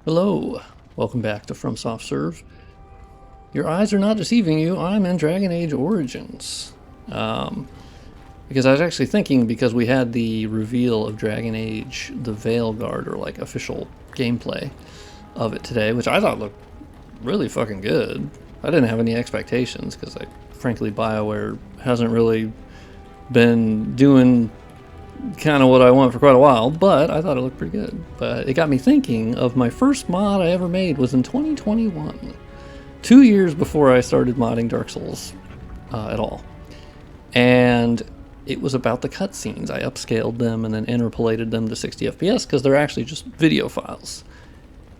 Hello, welcome back to From Soft Serve. Your eyes are not deceiving you. I'm in Dragon Age Origins. Because I was actually thinking, because we had the reveal of Dragon Age, the Veilguard, or like official gameplay of it today, which I thought looked really fucking good. I didn't have any expectations because, frankly, BioWare hasn't really been doing kind of what I want for quite a while, but I thought it looked pretty good. But it got me thinking of my first mod I ever made was in 2021, 2 years before I started modding Dark Souls at all. And it was about the cutscenes. I upscaled them and then interpolated them to 60 FPS because they're actually just video files.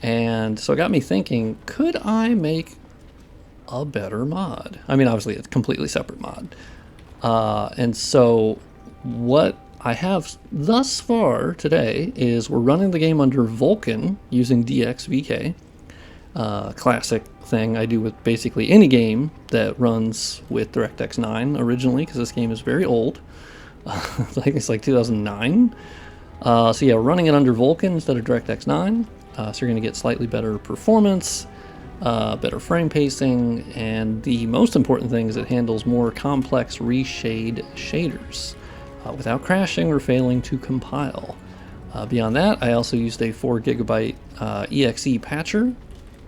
And so it got me thinking, could I make a better mod? I mean, obviously it's a completely separate mod. And so what I have thus far today is we're running the game under Vulkan using DXVK. Classic thing I do with basically any game that runs with DirectX 9 originally, because this game is very old. I think it's like 2009. So yeah, we're running it under Vulkan instead of DirectX 9. So you're going to get slightly better performance, better frame pacing, and the most important thing is it handles more complex reshade shaders without crashing or failing to compile. Beyond that, I also used a 4GB EXE patcher,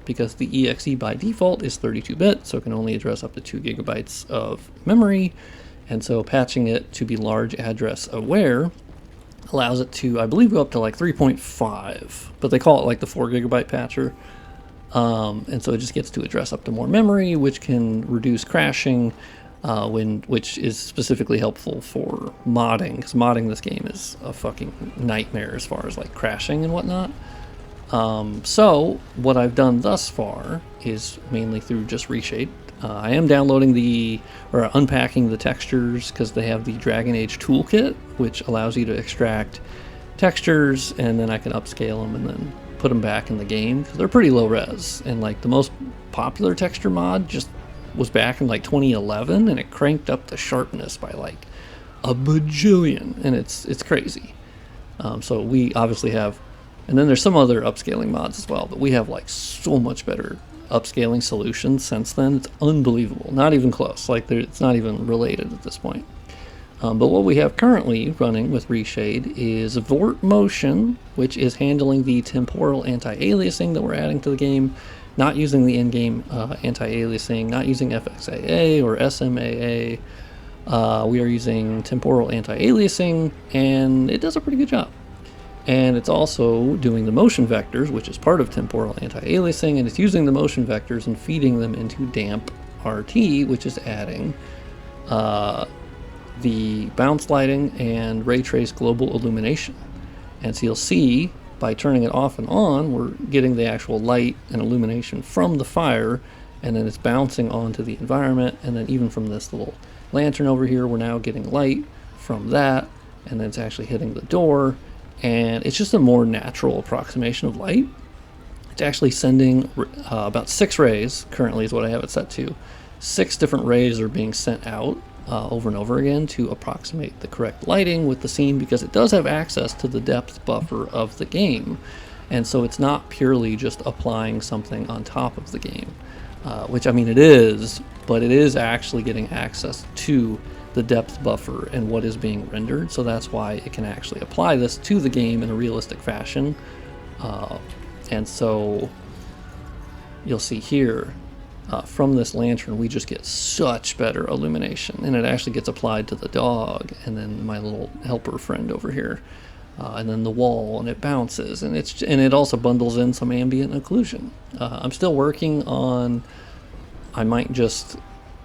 because the EXE by default is 32-bit, so it can only address up to 2 GB of memory, and so patching it to be large address aware allows it to, I believe, go up to like 3.5, but they call it like the 4GB patcher. And so it just gets to address up to more memory, which can reduce crashing, which is specifically helpful for modding, because modding this game is a fucking nightmare as far as like crashing and whatnot. So what I've done thus far is mainly through just Reshade. I am downloading or unpacking the textures, because they have the Dragon Age toolkit, which allows you to extract textures, and then I can upscale them and then put them back in the game, because they're pretty low res. And like the most popular texture mod just was back in like 2011, and it cranked up the sharpness by like a bajillion, and it's crazy. So we obviously have, and then there's some other upscaling mods as well, but we have like so much better upscaling solutions since then. It's unbelievable. Not even close. Like it's not even related at this point. But what we have currently running with Reshade is Vort Motion, which is handling the temporal anti-aliasing that we're adding to the game, not using the in-game anti-aliasing, not using FXAA or SMAA. We are using temporal anti-aliasing, and it does a pretty good job. And it's also doing the motion vectors, which is part of temporal anti-aliasing, and it's using the motion vectors and feeding them into damp RT, which is adding the bounce lighting and ray trace global illumination. And so you'll see by turning it off and on, we're getting the actual light and illumination from the fire, and then it's bouncing onto the environment. And then even from this little lantern over here, we're now getting light from that, and then it's actually hitting the door. And it's just a more natural approximation of light. It's actually sending about 6 rays, currently is what I have it set to. 6 different rays are being sent out over and over again to approximate the correct lighting with the scene, because it does have access to the depth buffer of the game. And so it's not purely just applying something on top of the game, which, I mean, it is, but it is actually getting access to the depth buffer and what is being rendered, so that's why it can actually apply this to the game in a realistic fashion. And so you'll see here, from this lantern we just get such better illumination, and it actually gets applied to the dog and then my little helper friend over here, and then the wall, and it bounces, and it also bundles in some ambient occlusion. I'm still working on, I might just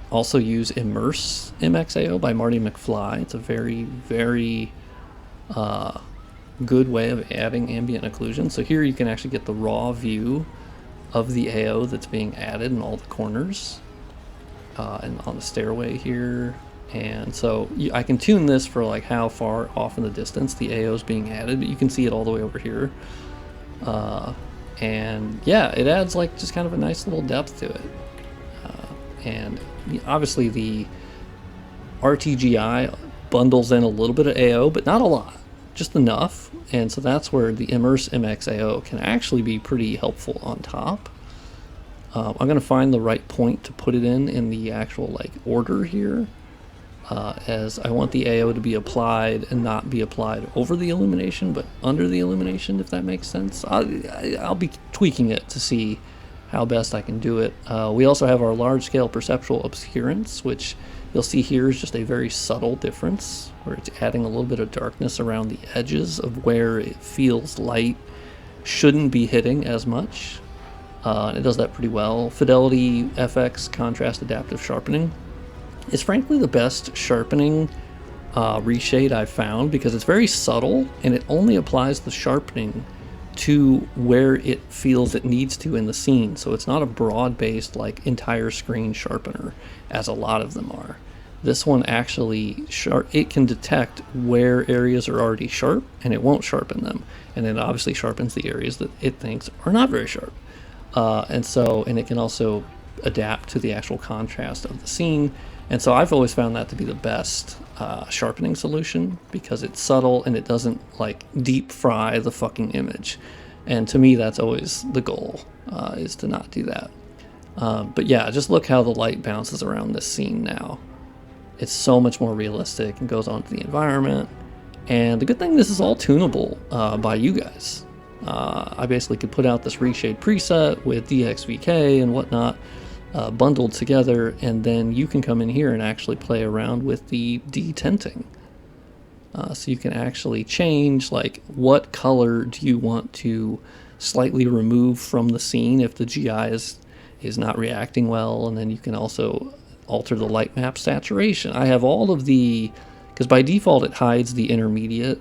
also use Immerse MXAO by Marty McFly. It's a very, very good way of adding ambient occlusion. So here you can actually get the raw view of the AO that's being added in all the corners and on the stairway here. And so I can tune this for like how far off in the distance the AO is being added, but you can see it all the way over here. And yeah, it adds like just kind of a nice little depth to it. And obviously the RTGI bundles in a little bit of AO, but not a lot. just enough. And so that's where the Immerse MXAO can actually be pretty helpful on top. I'm going to find the right point to put it in the actual like order here, as I want the AO to be applied and not be applied over the illumination, but under the illumination, if that makes sense. I'll be tweaking it to see how best I can do it. We also have our large-scale perceptual obscurance, which you'll see here is just a very subtle difference, where it's adding a little bit of darkness around the edges of where it feels light shouldn't be hitting as much. And it does that pretty well. Fidelity FX Contrast Adaptive Sharpening is frankly the best sharpening reshade I've found, because it's very subtle and it only applies the sharpening to where it feels it needs to in the scene. So it's not a broad-based like entire screen sharpener as a lot of them are. This one actually it can detect where areas are already sharp and it won't sharpen them, and it obviously sharpens the areas that it thinks are not very sharp. And it can also adapt to the actual contrast of the scene. And so I've always found that to be the best sharpening solution, because it's subtle and it doesn't like deep fry the fucking image. And to me, that's always the goal, is to not do that. But yeah, just look how the light bounces around this scene now. It's so much more realistic and goes on to the environment. And the good thing, this is all tunable by you guys. I basically could put out this reshade preset with DXVK and whatnot, bundled together, and then you can come in here and actually play around with the detinting. So you can actually change like what color do you want to slightly remove from the scene if the GI is not reacting well, and then you can also alter the light map saturation. I have all of the, because by default it hides the intermediate,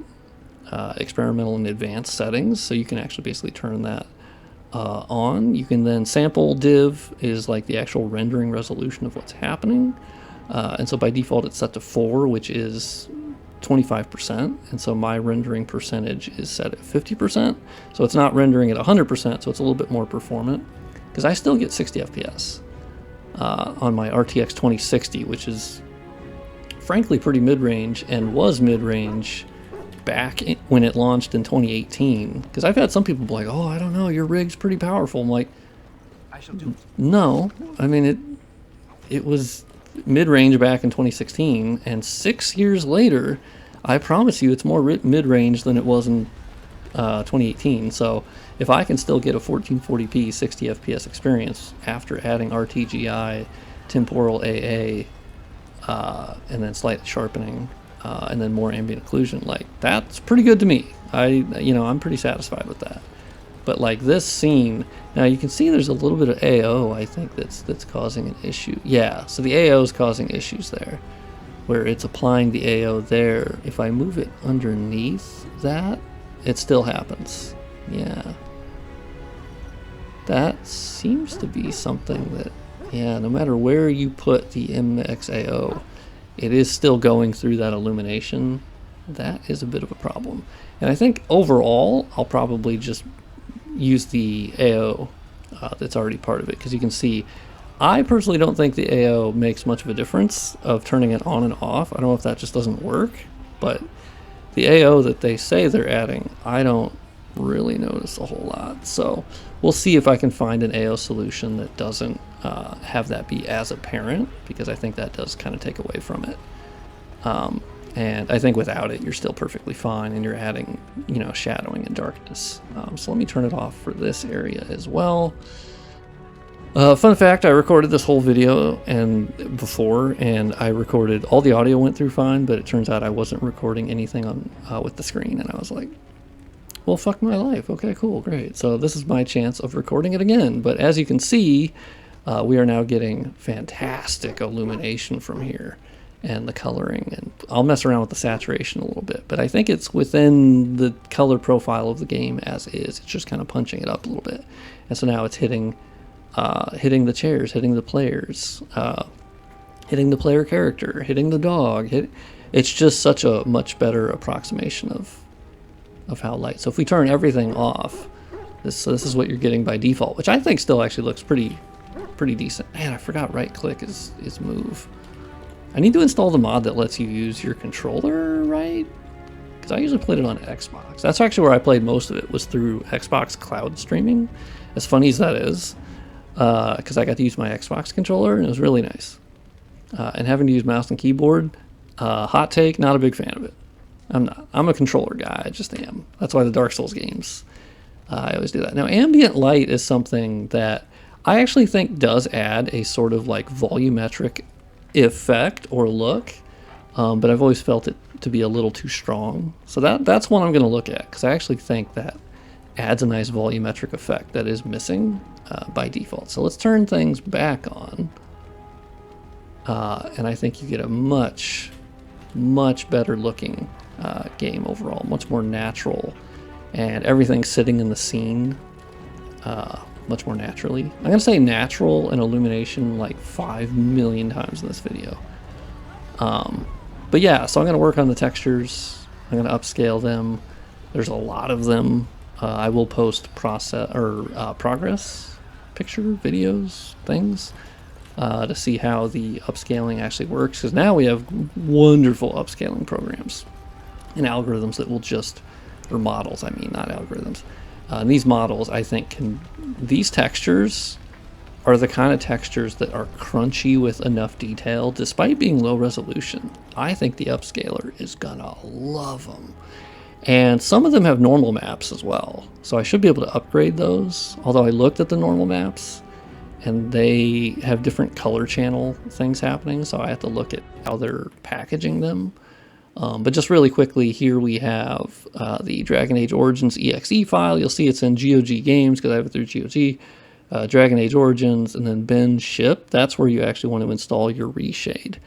experimental and advanced settings, so you can actually basically turn that on. You can then sample div is like the actual rendering resolution of what's happening, and so by default it's set to 4, which is 25%, and so my rendering percentage is set at 50%, so it's not rendering at 100%, so it's a little bit more performant, because I still get 60 FPS on my RTX 2060, which is frankly pretty mid-range, and was mid-range back when it launched in 2018. Because I've had some people be like, oh, I don't know, your rig's pretty powerful. I'm like, no, I mean, it was mid-range back in 2016, and 6 years later, I promise you it's more mid-range than it was in 2018. So if I can still get a 1440p 60 FPS experience after adding RTGI, temporal AA, and then slight sharpening, and then more ambient occlusion, like, that's pretty good to me. I'm pretty satisfied with that. But like this scene, now you can see there's a little bit of AO, I think, that's causing an issue. Yeah, so the AO is causing issues there, where it's applying the AO there. If I move it underneath that, it still happens. Yeah. That seems to be something that, yeah, no matter where you put the MXAO, it is still going through that illumination. That is a bit of a problem. And I think overall, I'll probably just use the AO that's already part of it, because you can see, I personally don't think the AO makes much of a difference of turning it on and off. I don't know if that just doesn't work, but the AO that they say they're adding, I don't really notice a whole lot. So we'll see if I can find an AO solution that doesn't have that be as apparent, because I think that does kind of take away from it. And I think without it, you're still perfectly fine, and you're adding, shadowing and darkness. So let me turn it off for this area as well. Fun fact, I recorded this whole video before, and I recorded, all the audio went through fine, but it turns out I wasn't recording anything on with the screen, and I was like, well, fuck my life. Okay, cool, great. So this is my chance of recording it again. But as you can see, we are now getting fantastic illumination from here, and the coloring, and I'll mess around with the saturation a little bit, but I think it's within the color profile of the game as is. It's just kind of punching it up a little bit, and so now it's hitting the chairs, hitting the players, hitting the player character, hitting the dog. It's just such a much better approximation of how light. So if we turn everything off, this is what you're getting by default, which I think still actually looks pretty decent. Man, I forgot right click is move. I need to install the mod that lets you use your controller, right? because I usually played it on Xbox. That's actually where I played most of it, was through Xbox cloud streaming, as funny as that is, because I got to use my Xbox controller, and it was really nice. And having to use mouse and keyboard, hot take, not a big fan of it. I'm not. I'm a controller guy, I just am. That's why the Dark Souls games, I always do that. Now, ambient light is something that I actually think does add a sort of like volumetric effect or look, but I've always felt it to be a little too strong. So that's one I'm going to look at, because I actually think that adds a nice volumetric effect that is missing by default. So let's turn things back on, and I think you get a much better looking game overall, much more natural, and everything's sitting in the scene much more naturally. I'm going to say natural and illumination like 5 million times in this video. But yeah, so I'm going to work on the textures. I'm going to upscale them. There's a lot of them. I will post progress picture videos, things, to see how the upscaling actually works, because now we have wonderful upscaling programs and algorithms that will just, or models, I mean, not algorithms. These models, I think, these textures are the kind of textures that are crunchy with enough detail, despite being low resolution. I think the upscaler is gonna love them. And some of them have normal maps as well, so I should be able to upgrade those, although I looked at the normal maps and they have different color channel things happening, so I have to look at how they're packaging them. But just really quickly, here we have the Dragon Age Origins exe file. You'll see it's in GOG Games because I have it through GOG. Dragon Age Origins, and then bin ship. That's where you actually want to install your reshade.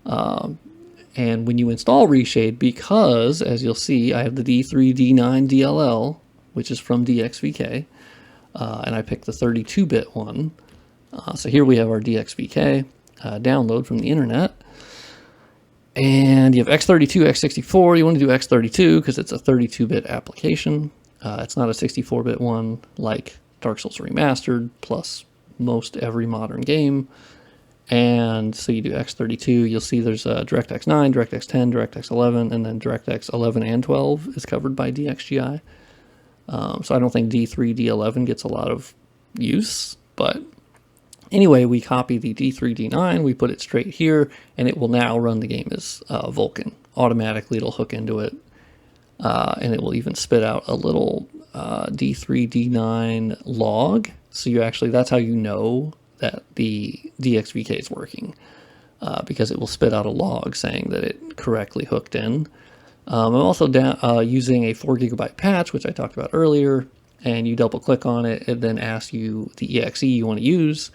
And when you install reshade, because as you'll see, I have the D3 D9 DLL, which is from DXVK, and I picked the 32-bit one. So here we have our DXVK download from the internet. And you have x32, x64. You want to do x32 because it's a 32-bit application. It's not a 64-bit one like Dark Souls Remastered, plus most every modern game. And so you do x32. You'll see there's DirectX 9, DirectX 10, DirectX 11, and then DirectX 11 and 12 is covered by DXGI. So I don't think D3, D11 gets a lot of use, but anyway, we copy the D3, D9, we put it straight here, and it will now run the game as Vulkan. Automatically, it'll hook into it, and it will even spit out a little D3, D9 log. So you actually, that's how you know that the DXVK is working, because it will spit out a log saying that it correctly hooked in. I'm also using a 4 GB patch, which I talked about earlier, and you double click on it, it then asks you the exe you want to use.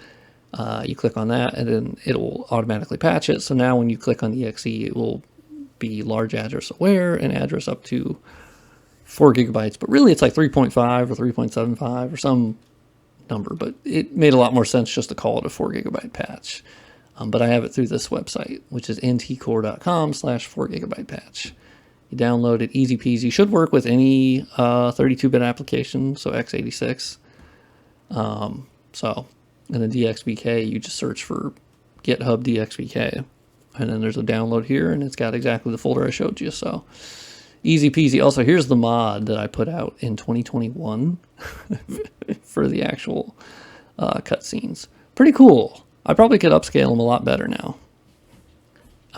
You click on that, and then it will automatically patch it. So now when you click on the exe, it will be large address aware and address up to 4 GB, but really it's like 3.5 or 3.75 or some number, but it made a lot more sense just to call it a 4 GB patch. But I have it through this website, which is ntcore.com/4 GB patch. You download it, easy peasy. Should work with any 32-bit application, so x86. And then DXVK, you just search for GitHub DXVK, and then there's a download here, and it's got exactly the folder I showed you. So easy peasy. Also, here's the mod that I put out in 2021 for the actual cutscenes. Pretty cool. I probably could upscale them a lot better now,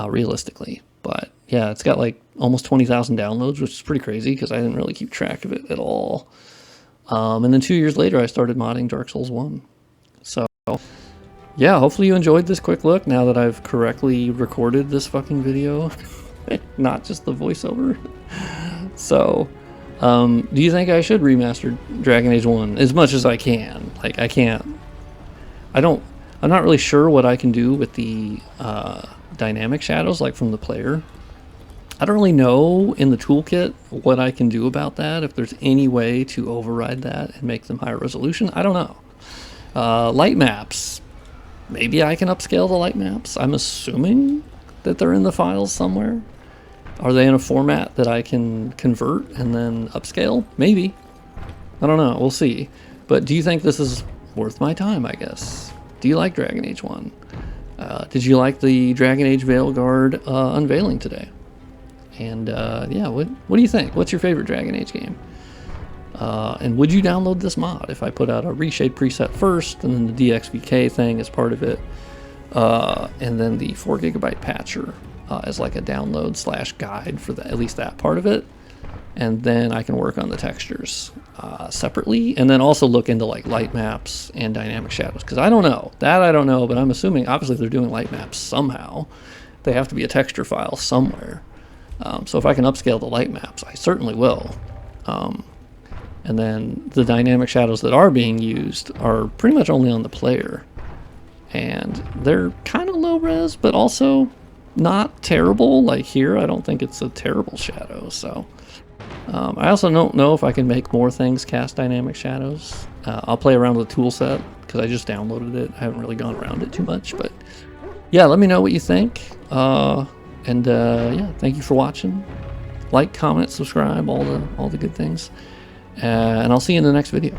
realistically. But yeah, it's got like almost 20,000 downloads, which is pretty crazy because I didn't really keep track of it at all. And then 2 years later, I started modding Dark Souls 1. So yeah, hopefully you enjoyed this quick look now that I've correctly recorded this fucking video, not just the voiceover. So do you think I should remaster Dragon Age 1 as much as I can? Like, I'm not really sure what I can do with the dynamic shadows, like from the player. I don't really know in the toolkit what I can do about that, if there's any way to override that and make them higher resolution. I don't know. Light maps, maybe I can upscale the light maps. I'm assuming that they're in the files somewhere. Are they in a format that I can convert and then upscale? Maybe. I don't know. We'll see. But do you think this is worth my time, I guess? Do you like Dragon Age 1? Did you like the Dragon Age Veilguard unveiling today? And yeah, what do you think? What's your favorite Dragon Age game? And would you download this mod if I put out a reshade preset first, and then the DXVK thing as part of it, and then the 4 GB patcher as like a download / guide for at least that part of it, and then I can work on the textures separately, and then also look into like light maps and dynamic shadows, because I don't know, but I'm assuming obviously if they're doing light maps somehow, they have to be a texture file somewhere. So if I can upscale the light maps, I certainly will. And then the dynamic shadows that are being used are pretty much only on the player. And they're kind of low res, but also not terrible. Like here, I don't think it's a terrible shadow. So I also don't know if I can make more things cast dynamic shadows. I'll play around with the tool set because I just downloaded it. I haven't really gone around it too much, but yeah, let me know what you think. And yeah, thank you for watching. Like, comment, subscribe, all the good things. And I'll see you in the next video.